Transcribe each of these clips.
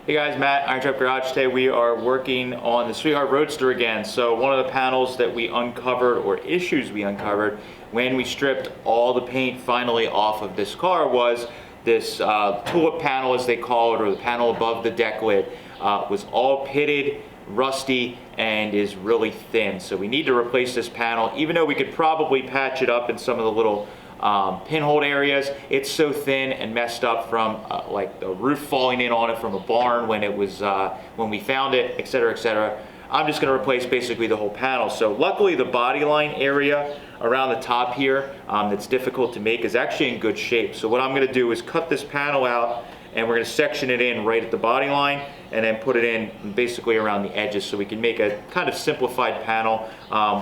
Hey guys, Matt, IronTrap Garage. Today we are working on the Sweet Heart Roadster again. So one of the panels that we uncovered, or issues we uncovered, when we stripped all the paint finally off of this car was this tulip panel, as they call it, or the panel above the deck lid, was all pitted, rusty, and is really thin. So we need to replace this panel. Even though we could probably patch it up in some of the little pinhole areas, it's so thin and messed up from like the roof falling in on it from a barn when it was when we found it, etc., etc. I'm just going to replace basically the whole panel. So luckily the body line area around the top here that's difficult to make is actually in good shape. So what I'm going to do is cut this panel out, and we're going to section it in right at the body line and then put it in basically around the edges so we can make a kind of simplified panel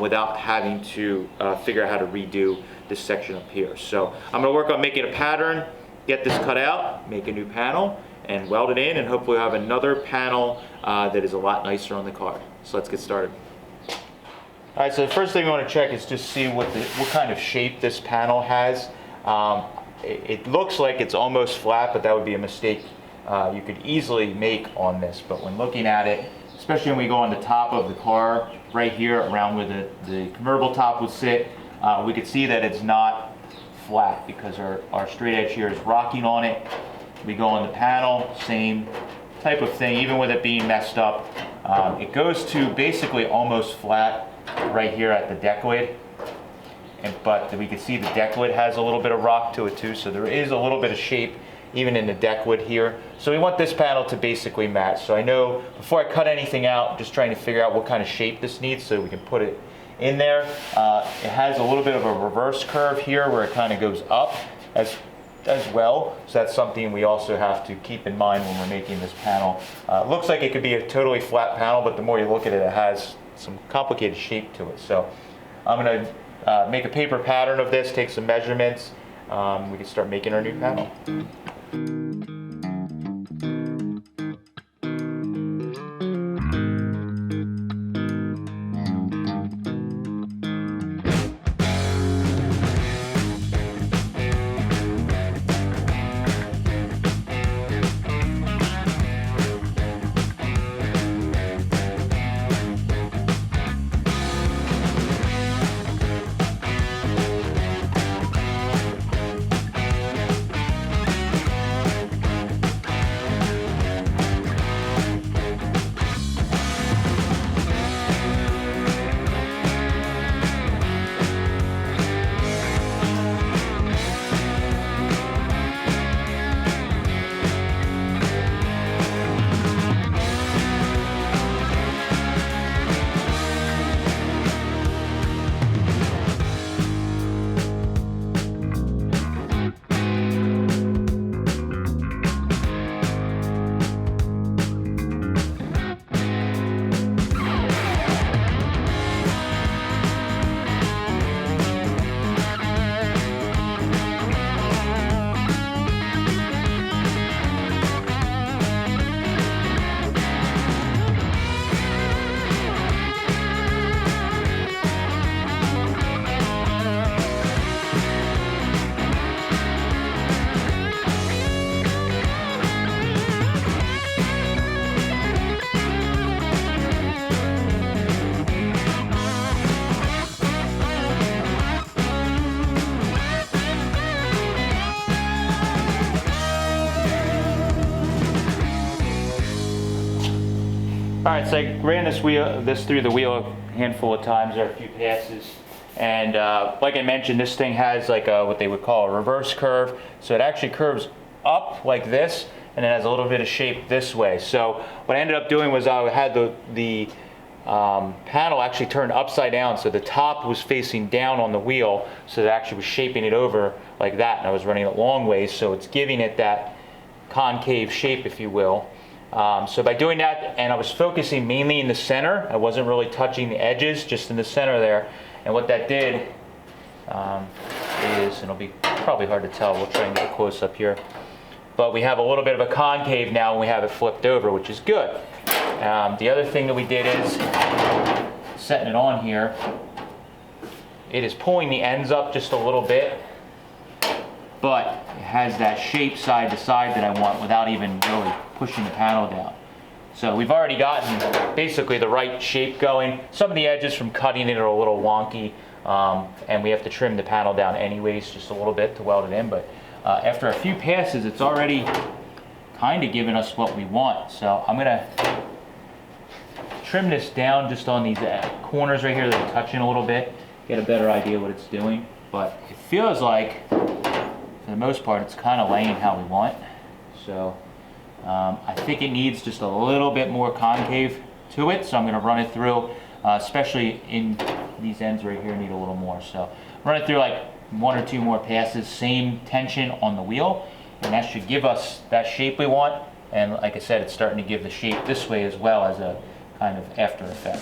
without having to figure out how to redo this section up here. So I'm going to work on making a pattern, get this cut out, make a new panel, and weld it in, and hopefully we'll have another panel that is a lot nicer on the car. So let's get started. All right, so the first thing we want to check is just see what kind of shape this panel has. It looks like it's almost flat, but that would be a mistake you could easily make on this. But when looking at it, especially when we go on the top of the car, right here around where the convertible top would sit, we could see that it's not flat because our straight edge here is rocking on it. We go on the panel, same type of thing, even with it being messed up. It goes to basically almost flat right here at the deck lid. But we can see the deck lid has a little bit of rock to it too, so there is a little bit of shape even in the deck lid here. So we want this panel to basically match. So I know before I cut anything out, I'm just trying to figure out what kind of shape this needs so we can put it in there. It has a little bit of a reverse curve here where it kind of goes up as well. So that's something we also have to keep in mind when we're making this panel. Looks like it could be a totally flat panel, but the more you look at it, it has some complicated shape to it. So I'm going to make a paper pattern of this, take some measurements. We can start making our new panel. All right, so I ran this through the wheel a handful of times, or a few passes, and like I mentioned, this thing has like what they would call a reverse curve. So it actually curves up like this, and it has a little bit of shape this way. So what I ended up doing was I had the panel actually turned upside down, so the top was facing down on the wheel, so it actually was shaping it over like that, and I was running it long ways, so it's giving it that concave shape, if you will. So by doing that, and I was focusing mainly in the center, I wasn't really touching the edges, just in the center there. And what that did is, and it'll be probably hard to tell, we'll try and get a close up here, but we have a little bit of a concave now, and we have it flipped over, which is good. The other thing that we did is, setting it on here, it is pulling the ends up just a little bit, but it has that shape side to side that I want without even really pushing the panel down. So we've already gotten basically the right shape going. Some of the edges from cutting it are a little wonky, and we have to trim the panel down anyways just a little bit to weld it in, but after a few passes it's already kind of giving us what we want. So I'm gonna trim this down just on these corners right here that are touching a little bit, get a better idea what it's doing. But it feels like, for the most part, it's kind of laying how we want. So I think it needs just a little bit more concave to it. So I'm going to run it through, especially in these ends right here need a little more. So run it through like 1 or 2 more passes, same tension on the wheel, and that should give us that shape we want. And like I said, it's starting to give the shape this way as well as a kind of after effect.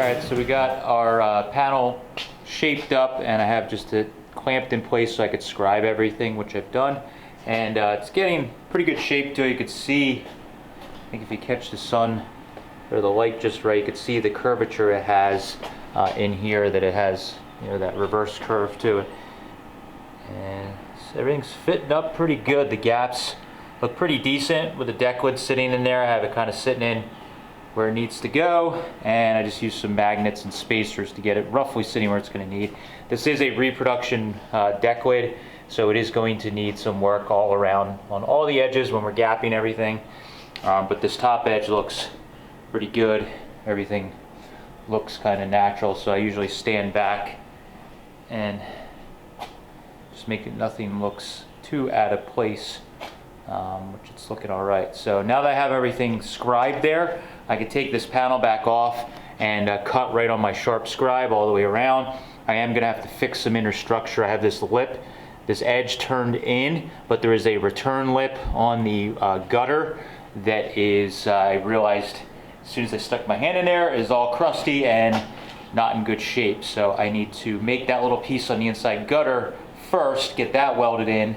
Alright, so we got our panel shaped up, and I have just it clamped in place so I could scribe everything, which I've done. And it's getting pretty good shape to it. You could see, I think if you catch the sun or the light just right, you could see the curvature it has in here, that it has, you know, that reverse curve to it. And so everything's fitting up pretty good. The gaps look pretty decent with the deck lid sitting in there. I have it kind of sitting in where it needs to go, and I just use some magnets and spacers to get it roughly sitting where it's going to need. This is a reproduction deck lid, so it is going to need some work all around on all the edges when we're gapping everything, but this top edge looks pretty good. Everything looks kind of natural, so I usually stand back and just make it nothing looks too out of place, which it's looking all right. So now that I have everything scribed there, I can take this panel back off and cut right on my sharp scribe all the way around. I am going to have to fix some inner structure. I have this lip, this edge turned in, but there is a return lip on the gutter that is, I realized as soon as I stuck my hand in there, is all crusty and not in good shape. So I need to make that little piece on the inside gutter first, get that welded in,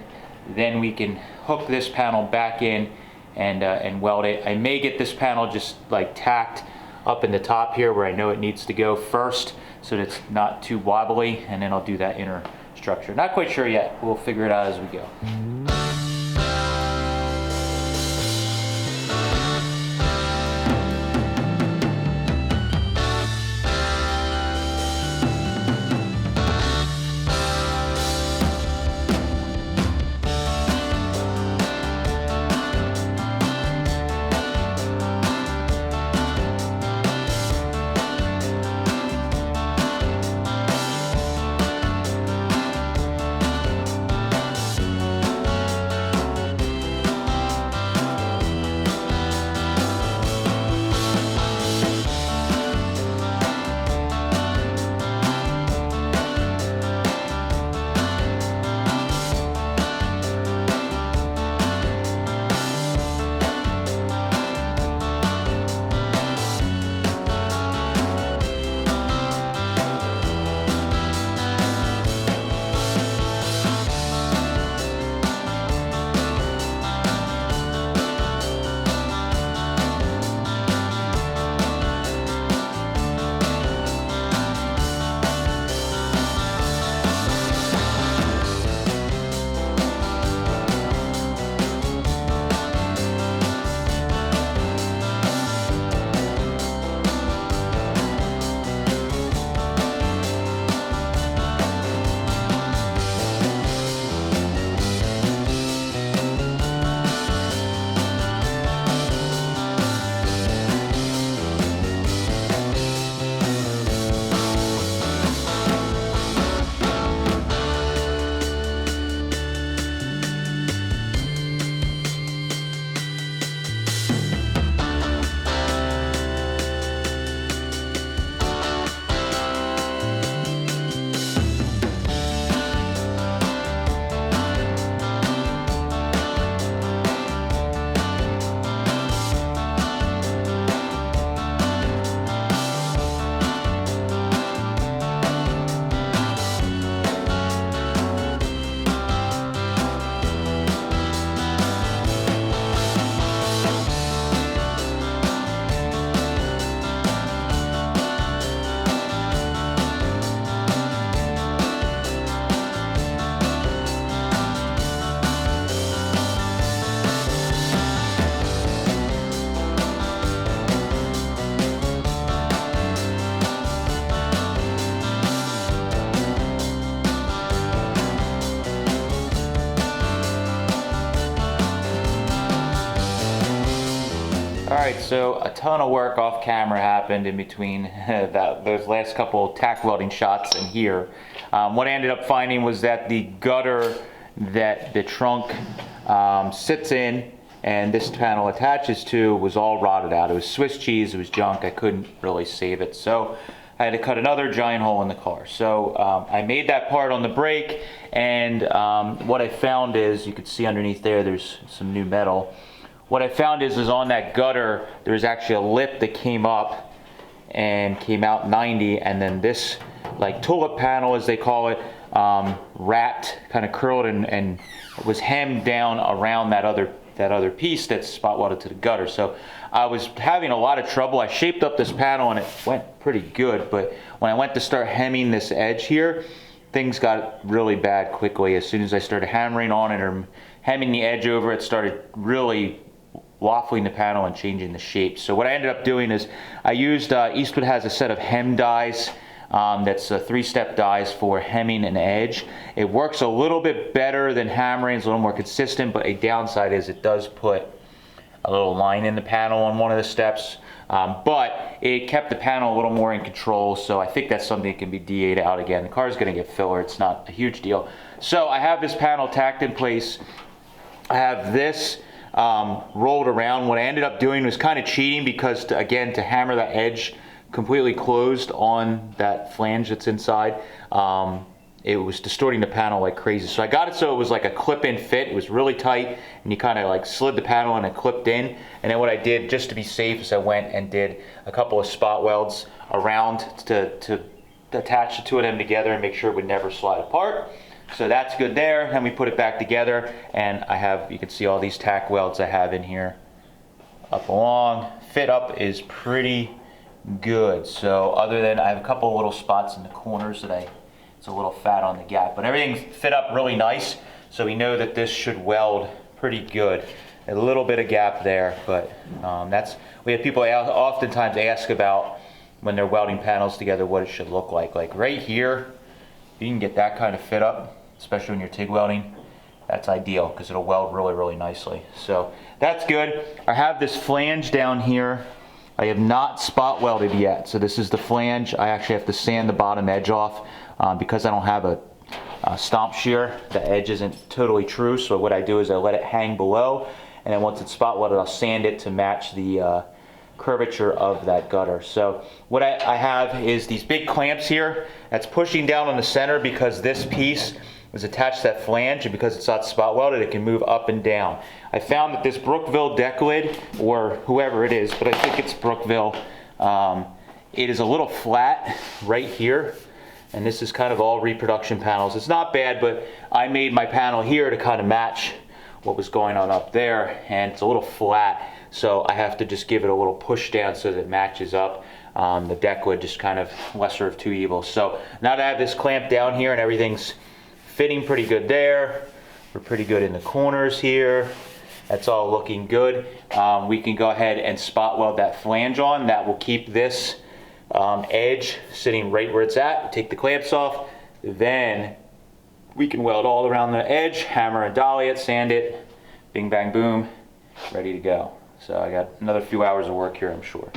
then we can hook this panel back in and weld it. I may get this panel just like tacked up in the top here where I know it needs to go first, so that it's not too wobbly, and then I'll do that inner structure. Not quite sure yet. We'll figure it out as we go. Alright, so a ton of work off camera happened in between those last couple tack welding shots and here. What I ended up finding was that the gutter that the trunk sits in and this panel attaches to was all rotted out. It was Swiss cheese, it was junk, I couldn't really save it. So I had to cut another giant hole in the car. So I made that part on the brake, and what I found is, you could see underneath there's some new metal. What I found is on that gutter, there's actually a lip that came up and came out 90, and then this like tulip panel, as they call it, wrapped, kind of curled and was hemmed down around that other piece that's spot welded to the gutter. So I was having a lot of trouble. I shaped up this panel and it went pretty good, but when I went to start hemming this edge here, things got really bad quickly. As soon as I started hammering on it or hemming the edge over, it started really waffling the panel and changing the shape. So what I ended up doing is I used, Eastwood has a set of hem dies that's 3-step dies for hemming an edge. It works a little bit better than hammering, it's a little more consistent, but a downside is it does put a little line in the panel on one of the steps. But it kept the panel a little more in control, so I think that's something that can be DA'd out again. The car is going to get filler, it's not a huge deal. So I have this panel tacked in place. I have this rolled around. What I ended up doing was kind of cheating because, again, to hammer that edge completely closed on that flange that's inside, it was distorting the panel like crazy. So I got it so it was like a clip-in fit. It was really tight, and you kind of like slid the panel and it clipped in. And then what I did, just to be safe, is I went and did a couple of spot welds around to attach the two of them together and make sure it would never slide apart. So that's good there. Then we put it back together, and I have, you can see all these tack welds I have in here up along. Fit up is pretty good. So other than, I have a couple of little spots in the corners that it's a little fat on the gap, but everything's fit up really nice. So we know that this should weld pretty good. A little bit of gap there, but we have people oftentimes ask about when they're welding panels together what it should look like. Like right here, you can get that kind of fit up, especially when you're TIG welding. That's ideal because it'll weld really, really nicely. So that's good. I have this flange down here. I have not spot welded yet. So this is the flange. I actually have to sand the bottom edge off because I don't have a stomp shear. The edge isn't totally true. So what I do is I let it hang below, and then once it's spot welded, I'll sand it to match the curvature of that gutter. So what I have is these big clamps here that's pushing down on the center because this piece is attached to that flange, and because it's not spot welded, it can move up and down. I found that this Brookville deck lid, or whoever it is, but I think it's Brookville, it is a little flat right here, and this is kind of all reproduction panels. It's not bad, but I made my panel here to kind of match what was going on up there, and it's a little flat, so I have to just give it a little push down so that it matches up. The deck lid, just kind of lesser of two evils. So now that I have this clamp down here and everything's fitting pretty good there, we're pretty good in the corners here, that's all looking good. We can go ahead and spot weld that flange on. That will keep this edge sitting right where it's at. Take the clamps off, then we can weld all around the edge, hammer and dolly it, sand it, bing bang boom, ready to go. So I got another few hours of work here, I'm sure.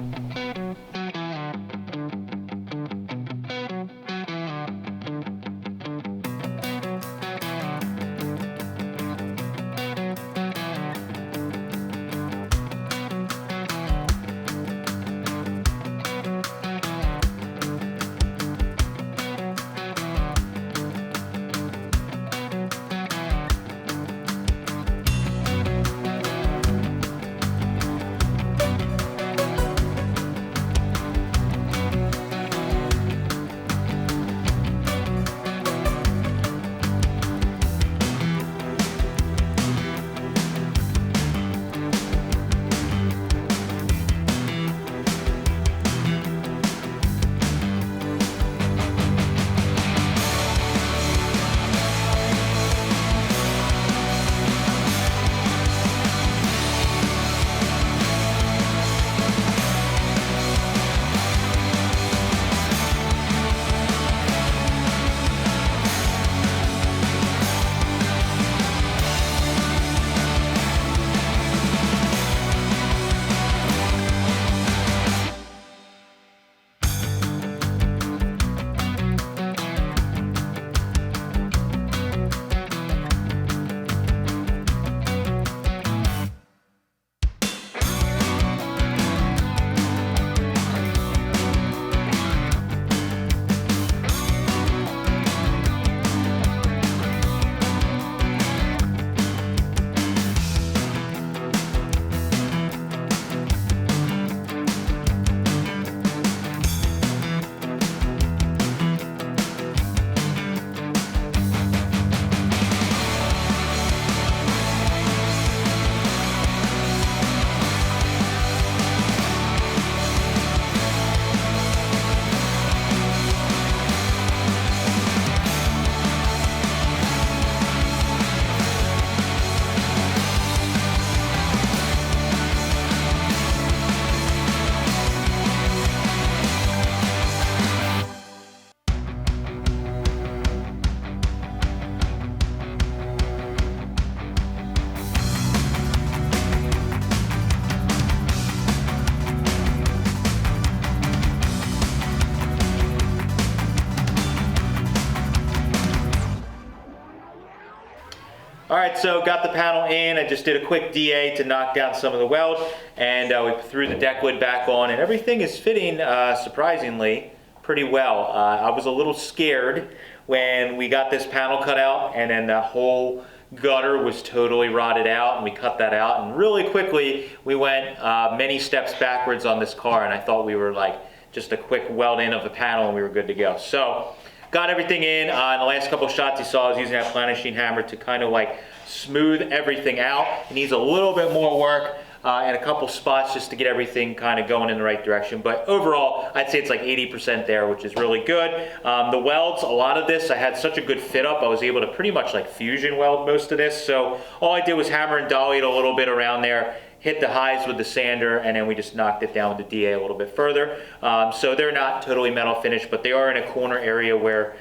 All right, so got the panel in. I just did a quick DA to knock down some of the weld, and we threw the deck lid back on, and everything is fitting, surprisingly, pretty well. I was a little scared when we got this panel cut out, and then the whole gutter was totally rotted out, and we cut that out, and really quickly we went many steps backwards on this car, and I thought we were like just a quick weld in of the panel and we were good to go. So got everything in. In the last couple shots you saw I was using that planishing hammer to kind of like smooth everything out. It needs a little bit more work and a couple spots just to get everything kind of going in the right direction. But overall, I'd say it's like 80% there, which is really good. The welds, a lot of this, I had such a good fit up, I was able to pretty much like fusion weld most of this. So all I did was hammer and dolly it a little bit around there, hit the highs with the sander, and then we just knocked it down with the DA a little bit further. So they're not totally metal finished, but they are in a corner area where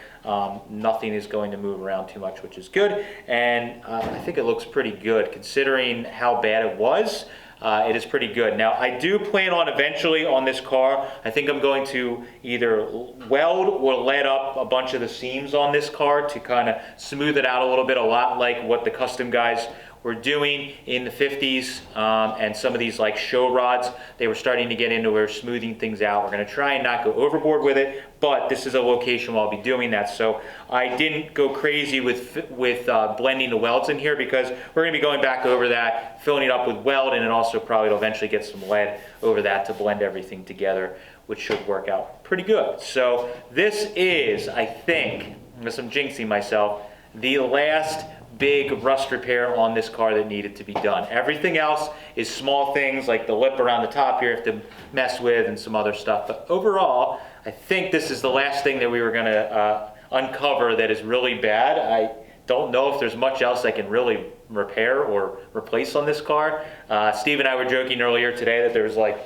nothing is going to move around too much, which is good. And I think it looks pretty good considering how bad it was. It is pretty good. Now I do plan on eventually on this car, I think I'm going to either weld or lead up a bunch of the seams on this car to kind of smooth it out a little bit, a lot like what the custom guys were doing in the 50s, and some of these like show rods, they were starting to get into where smoothing things out. We're gonna try and not go overboard with it, but this is a location where I'll be doing that. So I didn't go crazy with blending the welds in here because we're gonna be going back over that, filling it up with weld, and then also probably to eventually get some lead over that to blend everything together, which should work out pretty good. So this is, I think, unless I'm jinxing myself, the last big rust repair on this car that needed to be done. Everything else is small things like the lip around the top here I have to mess with and some other stuff. But overall, I think this is the last thing that we were gonna uncover that is really bad. I don't know if there's much else I can really repair or replace on this car. Steve and I were joking earlier today that there's like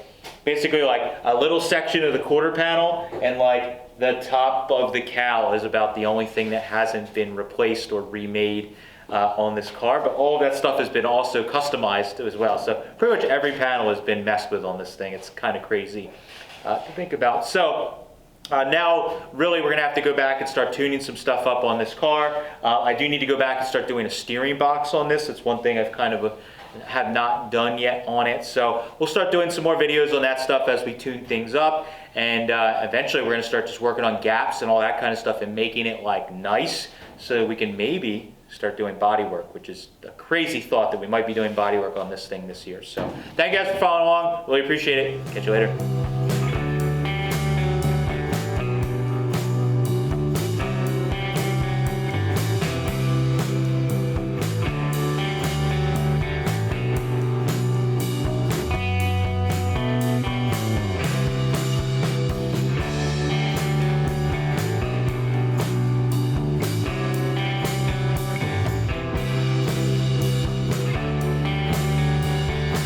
basically like a little section of the quarter panel and like the top of the cowl is about the only thing that hasn't been replaced or remade on this car, but all of that stuff has been also customized as well. So pretty much every panel has been messed with on this thing. It's kind of crazy to think about. So now really we're gonna have to go back and start tuning some stuff up on this car. I do need to go back and start doing a steering box on this. It's one thing I've kind of have not done yet on it. So we'll start doing some more videos on that stuff as we tune things up. And eventually we're gonna start just working on gaps and all that kind of stuff and making it like nice so we can maybe start doing body work, which is a crazy thought that we might be doing body work on this thing this year. So thank you guys for following along. Really appreciate it. Catch you later.